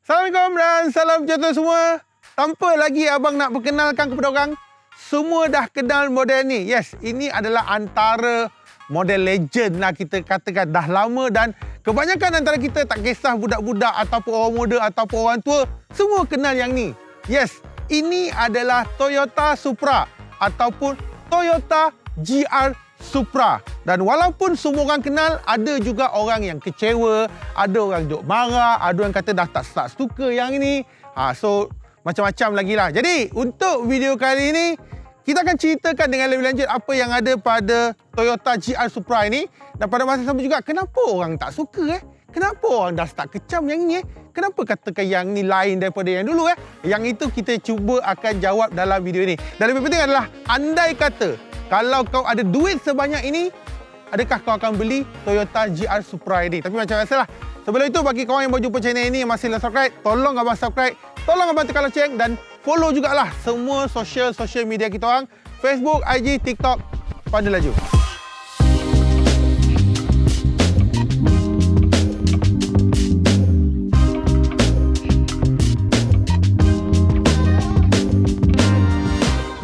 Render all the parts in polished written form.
Assalamualaikum dan salam sejahtera semua. Tanpa lagi abang nak perkenalkan kepada orang, semua dah kenal model ni. Yes, ini adalah antara model legend lah kita katakan. Dah lama dan kebanyakan antara kita tak kisah budak-budak ataupun orang muda ataupun orang tua, semua kenal yang ni. Yes, ini adalah Toyota Supra ataupun Toyota GR Supra. Dan walaupun semua orang kenal, ada juga orang yang kecewa, ada orang duk marah, ada orang kata dah tak suka yang ini. So macam-macam lagi lah. Jadi untuk video kali ini, kita akan ceritakan dengan lebih lanjut apa yang ada pada Toyota GR Supra ini. Dan pada masa sama juga, kenapa orang tak suka Kenapa orang dah start kecam yang ini Kenapa katakan yang ni lain daripada yang dulu Yang itu kita cuba akan jawab dalam video ini. Dan lebih penting adalah, andai kata kalau kau ada duit sebanyak ini, adakah kau akan beli Toyota GR Supra ini? Tapi macam biasalah, sebelum itu bagi kawan yang baru jumpa channel ini yang masih belum subscribe, tolong abang subscribe, tolong abang tekan lonceng dan follow jugalah semua social media kita orang, Facebook, IG, TikTok. Pada laju.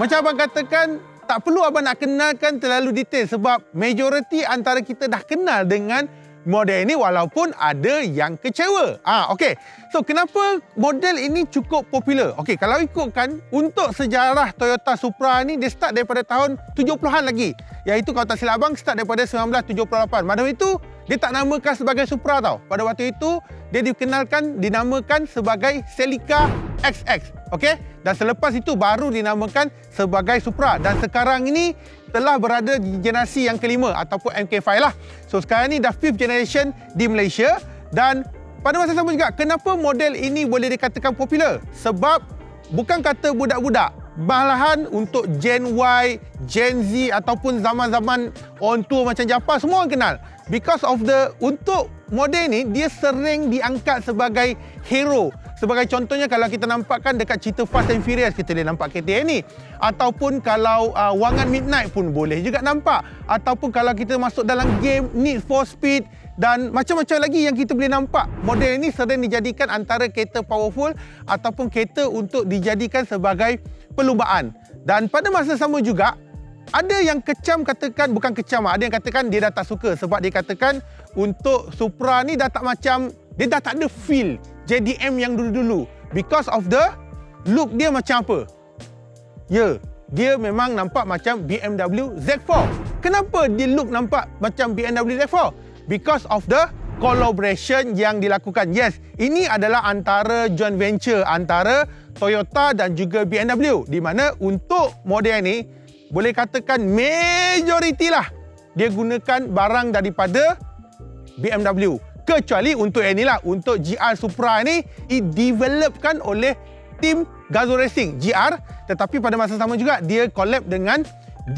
Macam abang katakan, tak perlu abang nak kenalkan terlalu detail sebab majoriti antara kita dah kenal dengan model ini walaupun ada yang kecewa. Okey. So, kenapa model ini cukup popular? Okey, kalau ikutkan untuk sejarah Toyota Supra ni, dia start daripada tahun 70-an lagi. Iaitu kalau tak silap abang, start daripada 1978. Pada waktu itu, dia tak namakan sebagai Supra tau. Pada waktu itu, dia dinamakan sebagai Celica XX. Okey? Dan selepas itu baru dinamakan sebagai Supra. Dan sekarang ini telah berada di generasi yang kelima ataupun MK5 lah. So sekarang ni dah 5th generation di Malaysia. Dan pada masa sama juga, kenapa model ini boleh dikatakan popular? Sebab bukan kata budak-budak, malahan untuk Gen Y, Gen Z ataupun zaman-zaman orang tua macam Japa, semua orang kenal. Because of untuk model ni, dia sering diangkat sebagai hero. Sebagai contohnya, kalau kita nampakkan dekat cerita Fast and Furious, kita boleh nampak KTM ni. Ataupun kalau Wangan Midnight pun boleh juga nampak. Ataupun kalau kita masuk dalam game Need for Speed dan macam-macam lagi yang kita boleh nampak. Model ini sering dijadikan antara kereta powerful ataupun kereta untuk dijadikan sebagai perlumbaan. Dan pada masa sama juga, ada yang kecam katakan, bukan kecam, ada yang katakan dia dah tak suka sebab dia katakan untuk Supra ni dah tak macam, dia dah tak ada feel JDM yang dulu-dulu. Because of the look dia macam apa? Dia memang nampak macam BMW Z4. Kenapa dia look nampak macam BMW Z4? Because of the collaboration yang dilakukan. Yes, ini adalah antara joint venture antara Toyota dan juga BMW. Di mana untuk model ni, boleh katakan majoriti lah dia gunakan barang daripada BMW. Kecuali untuk yang inilah, untuk GR Supra ni di-developkan oleh tim Gazoo Racing GR, tetapi pada masa sama juga dia collab dengan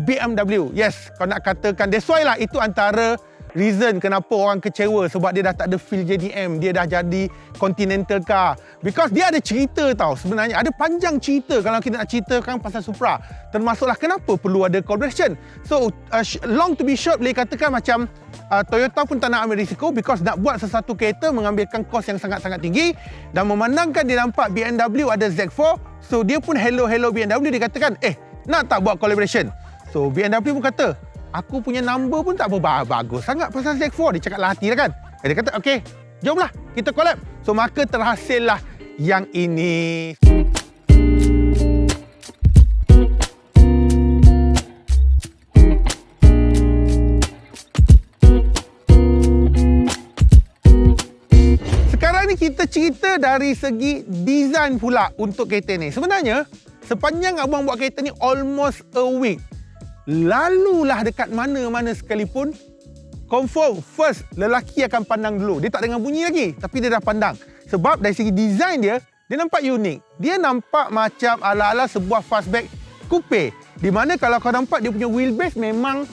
BMW. Yes, kau nak katakan that's why lah, itu antara reason kenapa orang kecewa sebab dia dah tak ada feel JDM, dia dah jadi Continental car. Because dia ada cerita tau sebenarnya, ada panjang cerita kalau kita nak ceritakan pasal Supra. Termasuklah kenapa perlu ada collaboration. So, long to be short, boleh katakan macam Toyota pun tak nak ambil risiko because nak buat sesuatu kereta mengambilkan kos yang sangat-sangat tinggi dan memandangkan dia nampak BMW ada Z4, so dia pun hello BMW, dia katakan, nak tak buat collaboration? So, BMW pun kata, aku punya number pun tak bagus sangat pasal Z4. Dia cakap lah hati lah kan. Dia kata, okey, jomlah kita collab. So, maka terhasillah yang ini. Sekarang ni kita cerita dari segi design pula untuk kereta ni. Sebenarnya, sepanjang abang buat kereta ni almost a week, lalulah dekat mana-mana sekalipun, confirm first lelaki akan pandang dulu. Dia tak dengar bunyi lagi, tapi dia dah pandang. Sebab dari segi design dia nampak unik. Dia nampak macam ala-ala sebuah fastback coupe. Di mana kalau kau nampak dia punya wheelbase memang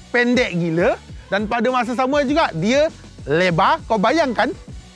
pendek gila. Dan pada masa sama juga dia lebar. Kau bayangkan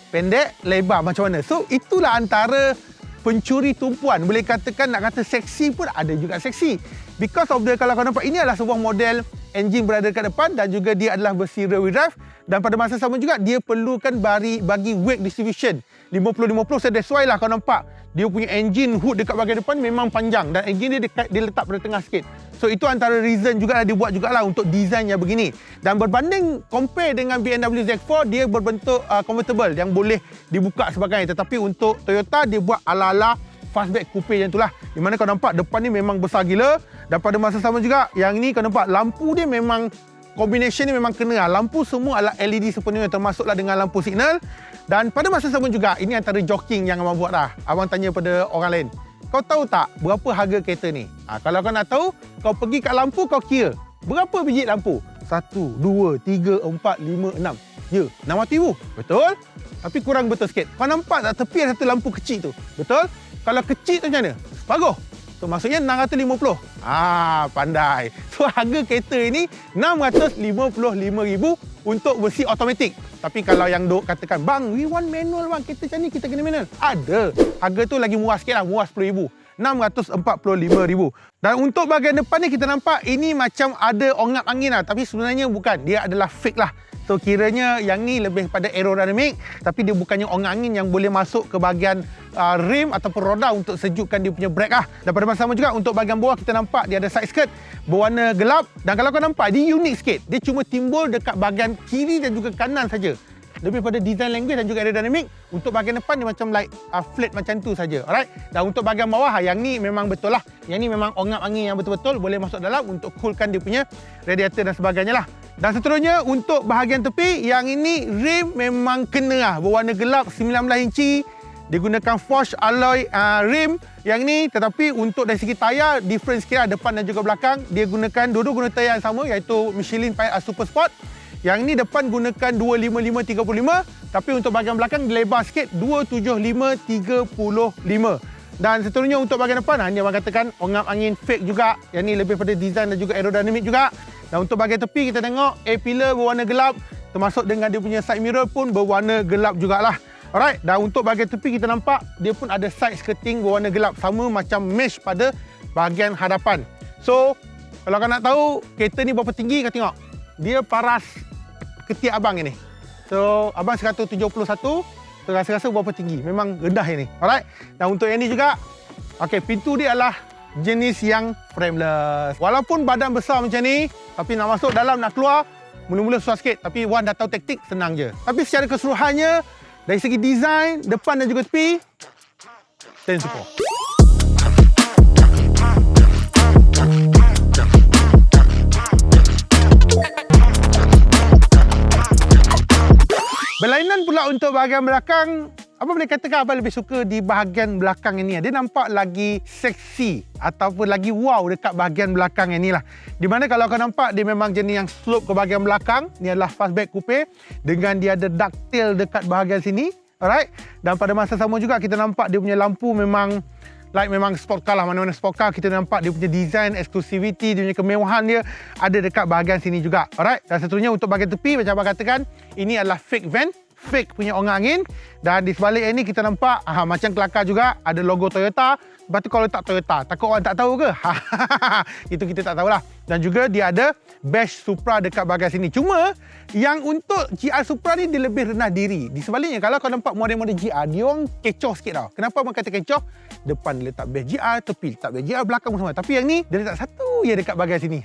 pendek, lebar macam mana. So itulah antara pencuri tumpuan. Boleh katakan, nak kata seksi pun ada juga seksi. Because of the, kalau kau nampak, ini adalah sebuah model enjin berada dekat depan dan juga dia adalah versi rear wheel drive. Dan pada masa sama juga dia perlukan bagi weight distribution 50-50. So that's why lah kau nampak dia punya engine hood dekat bahagian depan memang panjang dan engine dia letak pada tengah sikit. So itu antara reason juga dia buat jugalah untuk design yang begini. Dan berbanding compare dengan BMW Z4, dia berbentuk convertible yang boleh dibuka sebagainya. Tetapi untuk Toyota dia buat ala-ala fastback coupe yang itulah. Di mana kau nampak depan ni memang besar gila dan pada masa sama juga yang ni kau nampak lampu dia memang combination ni memang kena. Lampu semua adalah LED sepenuhnya termasuklah dengan lampu signal. Dan pada masa sama juga, ini antara joking yang abang buat dah. Abang tanya pada orang lain, kau tahu tak berapa harga kereta ni? Kalau kau nak tahu, kau pergi kat lampu kau kira. Berapa biji lampu? 1, 2, 3, 4, 5, 6. Ya, 600,000. Betul? Tapi kurang betul sikit. Kau nampak tak tepi ada satu lampu kecil tu? Betul? Kalau kecil tu macam mana? Bagus. So maksudnya 650. Pandai. So harga kereta ini 655,000 untuk versi automatik. Tapi kalau yang duk katakan, bang, we want manual bang, kereta macam ni kita kena manual. Ada. Harga tu lagi murah sikit lah, murah 10,000. 645,000. Dan untuk bahagian depan ni kita nampak ini macam ada ongap angin lah. Tapi sebenarnya bukan. Dia adalah fake lah. So kiranya yang ni lebih pada aerodynamic. Tapi dia bukannya ongap angin yang boleh masuk ke bahagian rim ataupun roda untuk sejukkan dia punya brake lah. Dan pada masa sama juga untuk bahagian bawah kita nampak dia ada side skirt berwarna gelap. Dan kalau kau nampak dia unik sikit. Dia cuma timbul dekat bahagian kiri dan juga kanan saja. Lebih pada design language dan juga aerodynamic. Untuk bahagian depan dia macam like flat macam tu saja. Alright. Dan untuk bahagian bawah yang ni memang betul lah. Yang ni memang ongap angin yang betul-betul boleh masuk dalam untuk coolkan dia punya radiator dan sebagainya lah. Dan seterusnya untuk bahagian tepi yang ini rim memang kena lah. Berwarna gelap 19 inci. Dia gunakan forged alloy rim yang ni, tetapi untuk dari segi tayar different sikit lah depan dan juga belakang. Dia gunakan dua-dua guna tayar yang sama iaitu Michelin Super Sport. Yang ni depan gunakan 255/35, tapi untuk bahagian belakang lebar sikit 275/35. Dan seterusnya untuk bahagian depan ni abang katakan ongap angin fake juga. Yang ni lebih pada design dan juga aerodynamic juga. Dan untuk bahagian tepi kita tengok A-pillar berwarna gelap, termasuk dengan dia punya side mirror pun berwarna gelap jugalah. Alright, dan untuk bahagian tepi kita nampak dia pun ada side skirting berwarna gelap sama macam mesh pada bahagian hadapan. So, kalau kau nak tahu kereta ni berapa tinggi, kau tengok. Dia paras ketiak abang ini. So, abang 171, so rasa-rasa berapa tinggi. Memang rendah ini. Alright, dan untuk yang ni juga, okey, pintu dia adalah jenis yang frameless. Walaupun badan besar macam ni, tapi nak masuk dalam, nak keluar, mula-mula susah sikit. Tapi Wan dah tahu taktik, senang je. Tapi secara keseluruhannya, dari segi design, depan dan juga tepi, 10 support. Berlainan pula untuk bahagian belakang, abang boleh katakan abang lebih suka di bahagian belakang ini. Dia nampak lagi seksi ataupun lagi wow dekat bahagian belakang ini lah. Di mana kalau kau nampak dia memang jenis yang slope ke bahagian belakang. Ini adalah fastback coupe dengan dia ada ducktail dekat bahagian sini. Alright. Dan pada masa sama juga kita nampak dia punya lampu memang memang sport car lah. Mana-mana sport car kita nampak dia punya design, exclusivity, dia punya kemewahan dia ada dekat bahagian sini juga. Alright. Dan seterusnya untuk bahagian tepi macam abang katakan, ini adalah fake vent. Fake punya ongak angin. Dan di sebalik ini kita nampak macam kelakar juga ada logo Toyota. Lepas tu kalau tak Toyota, takut orang tak tahu ke? Itu kita tak tahulah. Dan juga dia ada badge Supra dekat bahagian sini. Cuma yang untuk GR Supra ni dia lebih rendah diri. Di sebaliknya kalau kau nampak model-model GR, dia orang kecoh sikit tau. Kenapa abang kata kecoh? Depan dia letak badge GR, tepi letak badge GR, belakang pun sama. Tapi yang ni dia letak satu je dekat bahagian sini.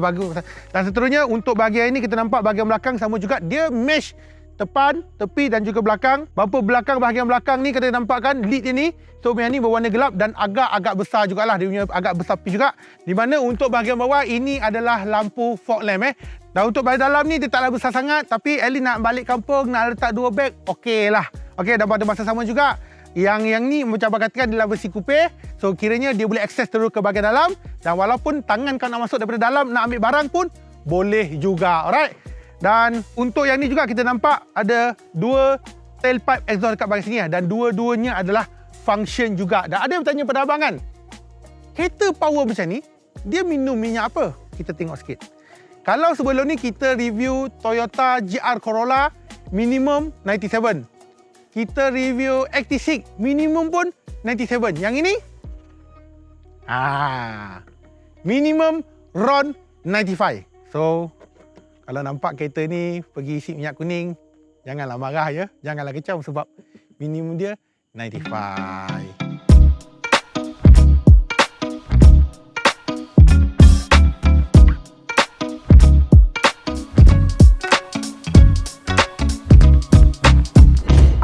Bagus. Dan seterusnya untuk bahagian ini kita nampak bahagian belakang sama juga dia mesh depan, tepi dan juga belakang. Bumper belakang, bahagian belakang ni kita nampakkan lead dia ni. So yang ni berwarna gelap dan agak besar jugalah. Dia punya agak besar pi juga. Di mana untuk bahagian bawah ini adalah lampu fog lamp Dan untuk bahagian dalam ni dia taklah besar sangat. Tapi at least nak balik kampung, nak letak dua beg, okey lah. Okey, dan pada masa sama juga yang ni macam abang katakan adalah versi coupe. So kiranya dia boleh akses terus ke bahagian dalam. Dan walaupun tangan kau nak masuk daripada dalam, nak ambil barang pun boleh juga. Alright. Dan untuk yang ni juga kita nampak ada dua tailpipe exhaust dekat bahagian sini dan dua-duanya adalah function juga. Dan ada yang bertanya pada abang kan, kereta power macam ni, dia minum minyak apa? Kita tengok sikit. Kalau sebelum ni kita review Toyota GR Corolla minimum 97. Kita review XT6 minimum pun 97. Yang ini minimum RON 95. So, kalau nampak kereta ni pergi isi minyak kuning, janganlah marah ya. Janganlah kecam sebab minimum dia 95.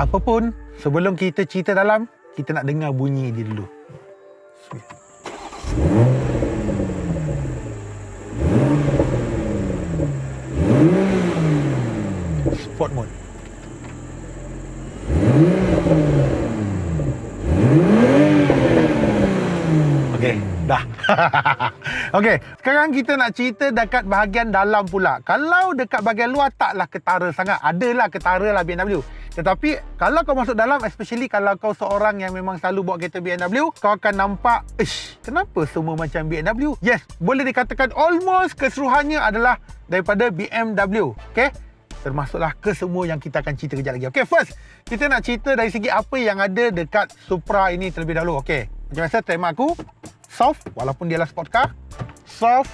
Apapun, sebelum kita cerita dalam, kita nak dengar bunyi dia dulu. Sport mode. Okey, dah. Okey, sekarang kita nak cerita dekat bahagian dalam pula. Kalau dekat bahagian luar taklah ketara sangat. Adalah ketara lah BMW. Tetapi kalau kau masuk dalam, especially kalau kau seorang yang memang selalu bawa kereta BMW, kau akan nampak, kenapa semua macam BMW? Yes, boleh dikatakan almost keseluruhannya adalah daripada BMW. Okay? Termasuklah ke semua yang kita akan cerita kejap lagi. Okay, first, kita nak cerita dari segi apa yang ada dekat Supra ini terlebih dahulu. Okay, macam biasa tema aku, soft, walaupun dia adalah sport car. Soft.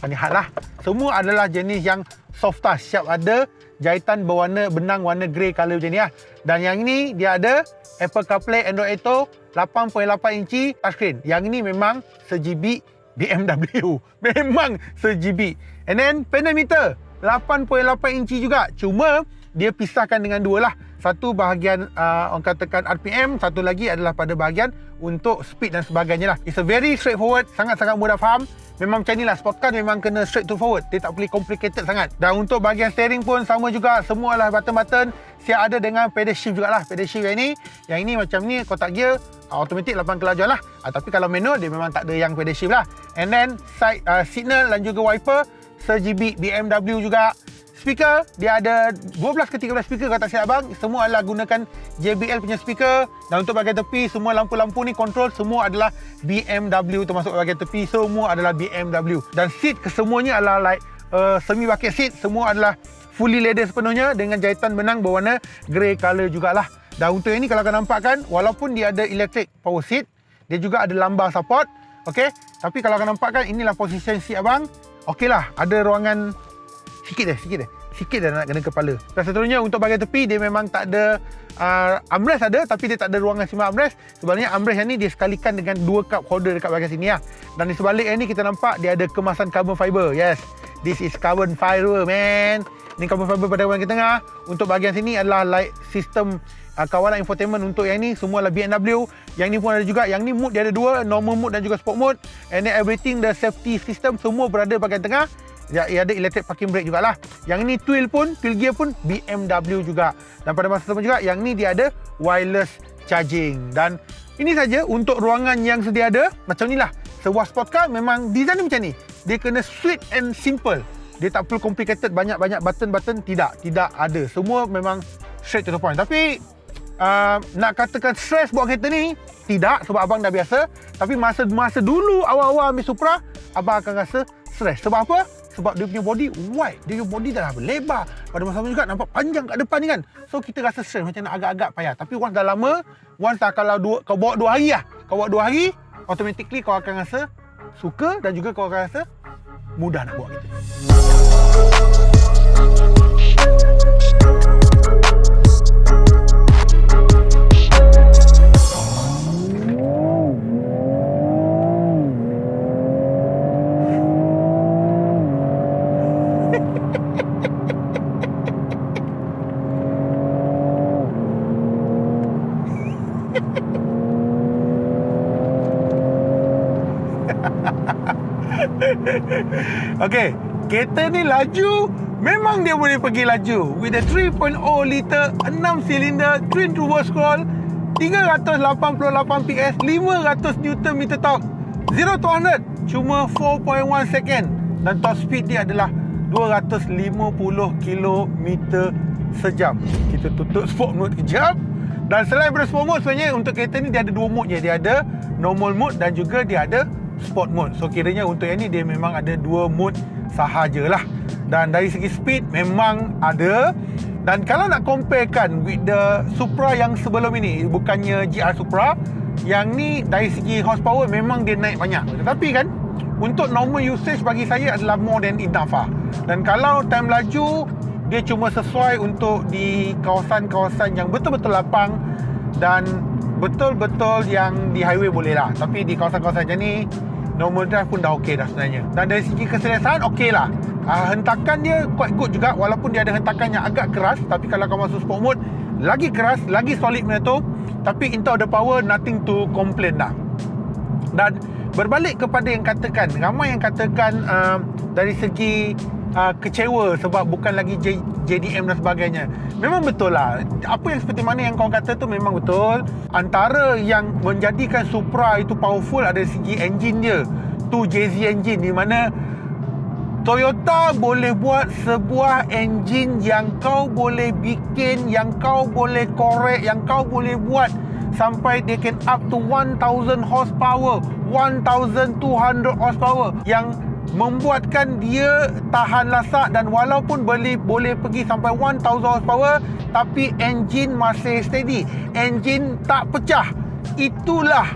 Lihatlah, semua adalah jenis yang soft touch, siap ada jahitan berwarna benang warna grey colour macam ni lah. Dan yang ni dia ada Apple CarPlay, Android Auto, 8.8 inci touchscreen. Yang ni memang se-GB BMW. Memang se-GB. And then panel meter 8.8 inci juga. Cuma dia pisahkan dengan dua lah. Satu bahagian orang katakan RPM, satu lagi adalah pada bahagian untuk speed dan sebagainya lah. It's a very straightforward, sangat-sangat mudah faham. Memang macam ni lah, sport car memang kena straight to forward. Dia tak boleh complicated sangat. Dan untuk bahagian steering pun sama juga. Semua adalah button-button. Siap ada dengan pedal shift jugalah. Pedal shift yang ini macam ni, kotak gear, automatic 8 kelajuan lah. Tapi kalau manual, dia memang tak ada yang pedal shift lah. And then, side signal dan juga wiper, se-GB BMW juga. Speaker, dia ada 12 ke 13 speaker kalau tak silap abang. Semua adalah gunakan JBL punya speaker. Dan untuk bahagian tepi, semua lampu-lampu ni control semua adalah BMW, termasuk bahagian tepi semua adalah BMW. Dan seat kesemuanya adalah like semi bucket seat. Semua adalah fully leather sepenuhnya dengan jahitan benang berwarna grey colour jugalah. Dan untuk yang ni kalau kau nampak kan, walaupun dia ada electric power seat, dia juga ada lumbar support. Okay, tapi kalau kau nampak kan, inilah position seat abang. Okey lah, ada ruangan sikit dah nak kena kepala. Dan seterusnya untuk bahagian tepi, dia memang tak ada armrest ada, tapi dia tak ada ruangan simpan armrest. Sebenarnya armrest yang ni dia sekalikan dengan 2 cup holder dekat bahagian sini lah. Dan di sebalik yang ni kita nampak dia ada kemasan carbon fiber. Yes, this is carbon fiber man. Ni carbon fiber pada bahagian tengah. Untuk bahagian sini adalah like sistem kawalan infotainment. Untuk yang ni semua adalah BMW. Yang ni pun ada juga. Yang ni mode dia ada 2, normal mode dan juga sport mode. And then everything, the safety system semua berada bahagian tengah. Ia ada electric parking brake jugalah. Yang ni twin gear pun BMW juga. Dan pada masa sama juga, yang ni dia ada wireless charging. Dan ini saja untuk ruangan yang sedia ada. Macam ni lah. Sebuah sport car memang design dia macam ni. Dia kena sweet and simple. Dia tak perlu complicated, banyak-banyak button-button. Tidak ada. Semua memang straight to the point. Tapi nak katakan stress bawa kereta ni, tidak, sebab abang dah biasa. Tapi masa dulu awal-awal ambil Supra, abang akan rasa stress. Sebab apa? Sebab dia punya body wide. Dia punya body dah lebar. Pada masa juga nampak panjang kat depan ni kan. So kita rasa stress, macam nak agak-agak payah. Tapi once dah lama, once dah kalau kau bawa 2 hari lah. Kau bawa 2 hari, automatically kau akan rasa suka dan juga kau akan rasa mudah nak bawa kereta. Okey, kereta ni laju, memang dia boleh pergi laju. With a 3.0 liter 6 silinder twin turbo scroll, 388 PS, 500 Nm torque, 0 to 100 cuma 4.1 second. Dan top speed dia adalah 250 km sejam. Kita tutup sport mode kejap. Dan selain daripada sport mode, sebenarnya untuk kereta ni dia ada 2 mode je. Dia ada normal mode dan juga dia ada sport mode. So kiranya untuk yang ni dia memang ada 2 mode sahajalah. Dan dari segi speed memang ada. Dan kalau nak comparekan with the Supra yang sebelum ini, bukannya GR Supra, Yang ni dari segi horsepower memang dia naik banyak. Tetapi kan, untuk normal usage bagi saya adalah more than enough lah. Dan kalau time laju, dia cuma sesuai untuk di kawasan-kawasan yang betul-betul lapang dan betul-betul yang di highway boleh lah. Tapi di kawasan-kawasan macam ni, normal drive pun dah okey dah sebenarnya. Dan dari segi keselesaan, okey lah. Hentakan dia quite good juga, walaupun dia ada hentakan yang agak keras. Tapi kalau kau masuk sport mode, lagi keras, lagi solid benda tu. Tapi in terms of the power, nothing to complain dah. Dan berbalik kepada yang katakan, ramai yang katakan dari segi kecewa sebab bukan lagi JDM dan sebagainya. Memang betul lah. Apa yang seperti mana yang kau kata tu memang betul. Antara yang menjadikan Supra itu powerful ada segi engine dia, tu JZ engine, di mana Toyota boleh buat sebuah engine yang kau boleh bikin, yang kau boleh korek, yang kau boleh buat sampai they can up to 1000 horsepower, 1200 horsepower, yang membuatkan dia tahan lasak. Dan walaupun boleh pergi sampai 1000 horsepower, tapi engine masih steady, engine tak pecah. Itulah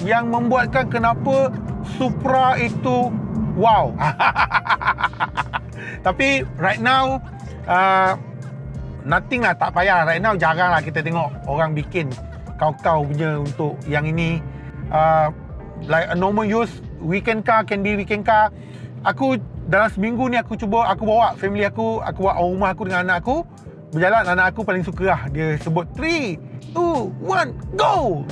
yang membuatkan kenapa Supra itu wow. Tapi right now nothing lah, tak payah. Right now jarang lah kita tengok orang bikin kau-kau punya untuk yang ini. Like a normal use, weekend car can be weekend car. Aku dalam seminggu ni aku bawa family aku bawa rumah aku dengan anak aku berjalan. Anak aku paling suka lah, dia sebut 3, 2, 1, go.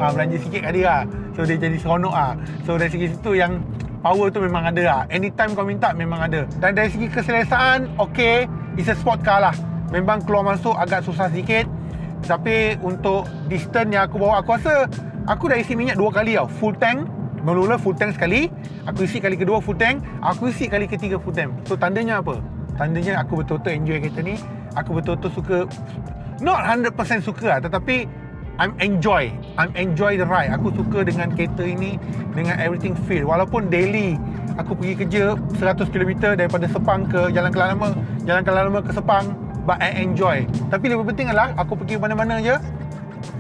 Belanja sikit kat dia lah. So dia jadi seronok lah. So dari segi situ yang power tu memang ada lah. Anytime kau minta memang ada. Dan dari segi keselesaan, okay, it's a sport car lah. Memang keluar masuk agak susah sedikit. Tapi untuk distance yang aku bawa, aku rasa aku dah isi minyak 2 kali tau. Full tank. Mula-mula full tank sekali, aku isi kali kedua full tank, aku isi kali ketiga full tank. So tandanya apa? Tandanya aku betul-betul enjoy kereta ni. Aku betul-betul suka, not 100% suka lah, tetapi I'm enjoy the ride. Aku suka dengan kereta ini, dengan everything feel. Walaupun daily aku pergi kerja 100 km daripada Sepang ke Jalan Kelang Lama ke Sepang, but I enjoy. Tapi lebih penting adalah aku pergi mana-mana je,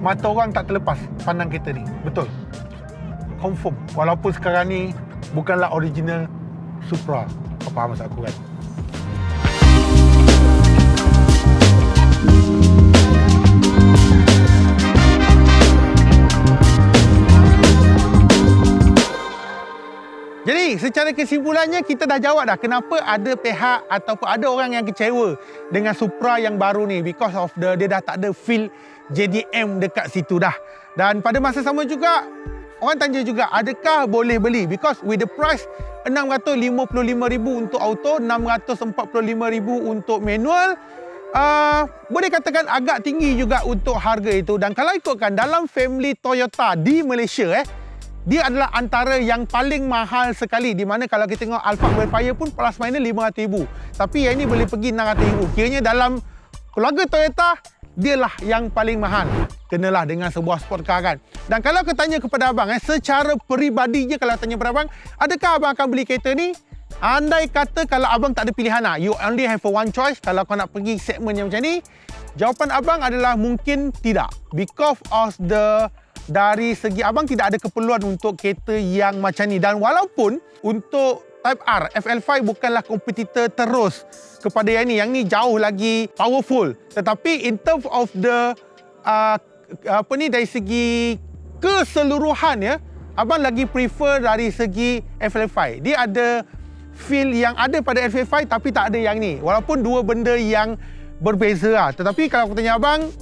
mata orang tak terlepas pandang kereta ni. Betul, confirm. Walaupun sekarang ni bukanlah original Supra. Kau faham maksud aku kan? Jadi secara kesimpulannya kita dah jawab dah kenapa ada pihak ataupun ada orang yang kecewa dengan Supra yang baru ni, because of dia dah tak ada feel JDM dekat situ dah. Dan pada masa sama juga orang tanya juga adakah boleh beli, because with the price RM655,000 untuk auto, RM645,000 untuk manual, boleh katakan agak tinggi juga untuk harga itu. Dan kalau ikutkan dalam family Toyota di Malaysia, dia adalah antara yang paling mahal sekali, di mana kalau kita tengok Alphard Wildfire pun plus minus RM500,000, tapi yang ini boleh pergi RM600,000. Kiranya dalam keluarga Toyota, dialah yang paling mahal. Kenalah dengan sebuah sport car kan. Dan kalau aku tanya kepada abang, secara peribadi je, kalau tanya kepada abang, adakah abang akan beli kereta ni? Andai kata kalau abang tak ada pilihan lah, you only have one choice, kalau kau nak pergi segmen yang macam ni, jawapan abang adalah mungkin tidak. Because of dari segi abang tidak ada keperluan untuk kereta yang macam ni. Dan walaupun untuk Type R, FL5 bukanlah kompetitor terus kepada yang ni jauh lagi powerful. Tetapi in terms of the dari segi keseluruhan ya, abang lagi prefer dari segi FL5. Dia ada feel yang ada pada FL5 tapi tak ada yang ni. Walaupun dua benda yang berbeza lah. Tetapi kalau aku tanya abang,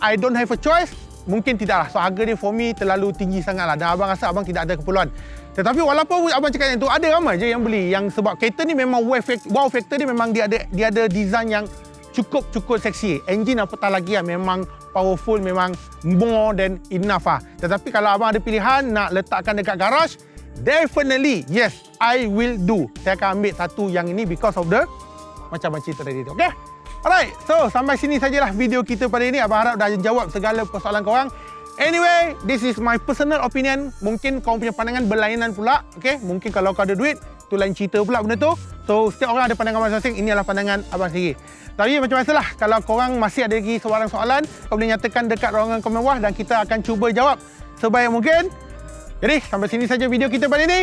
I don't have a choice, mungkin tidaklah. So harga dia for me terlalu tinggi sangat lah. Dan abang rasa abang tidak ada keperluan. Tetapi walaupun abang cakap yang tu, ada ramai je yang beli. Yang sebab kereta ni memang wow factor dia memang dia ada design yang cukup seksi. Engine apatah lagi lah, memang powerful, memang more than enough lah. Tetapi kalau abang ada pilihan nak letakkan dekat garage, definitely yes, I will do. Saya akan ambil satu yang ini because of the macam cerita tadi tu. Okay? Alright, so sampai sini sajalah video kita pada ini. Abang harap dah jawab segala persoalan korang. Anyway, this is my personal opinion. Mungkin kau punya pandangan berlainan pula. Okay? Mungkin kalau kau ada duit, tu lain cerita pula benda tu. So setiap orang ada pandangan masing-masing. Ini adalah pandangan abang sendiri. Tapi macam biasalah, kalau korang masih ada lagi sebarang soalan, kau boleh nyatakan dekat ruangan komen bawah dan kita akan cuba jawab sebaik mungkin. Jadi sampai sini saja video kita kali ini.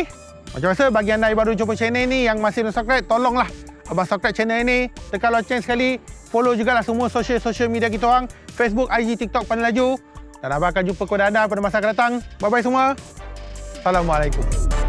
Macam biasa, bagi anda yang baru jumpa channel ni, yang masih belum subscribe, tolonglah abang subscribe channel ni, tekan lonceng sekali, follow jugalah semua social media kita orang, Facebook, IG, TikTok, Pandai Laju. Dan abang akan jumpa kepada anda pada masa akan datang. Bye-bye semua. Assalamualaikum.